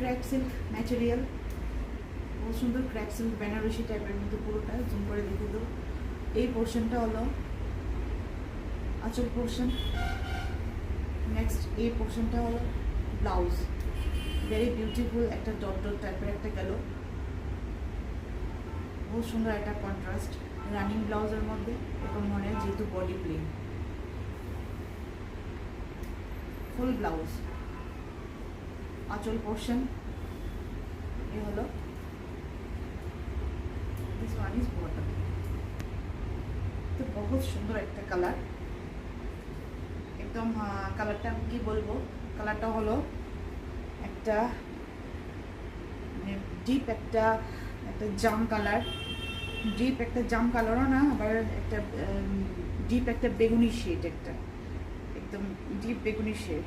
Crack silk material, बहुत সুন্দর crack silk Banarasi টাইপের মধ্যে পুরোটা জুম করে দেখে দাও। এই পোর্শনটা হলো আঁচল পোর্শন। নেক্সট এই পোর্শনটা হলো ব্লাউজ, ভেরি বিউটিফুল একটা ডট ডট টাইপের একটা গেল, বহুত সুন্দর একটা কন্ট্রাস্ট রানিং ব্লাউজের মধ্যে এবং মনে হয় যেহেতু বডি প্লেন, ফুল ব্লাউজ আঁচল পোর্শন। এ হলো দিস ওয়ান ইজ বটম। তো বহুত সুন্দর একটা কালার, একদম কালারটা আমি কি বলবো, কালারটা হলো একটা ডিপ একটা জাম কালার, ডিপ একটা জাম কালারও না, আবার একটা ডিপ একটা বেগুনি শেড, একটা একদম ডিপ বেগুনি শেড।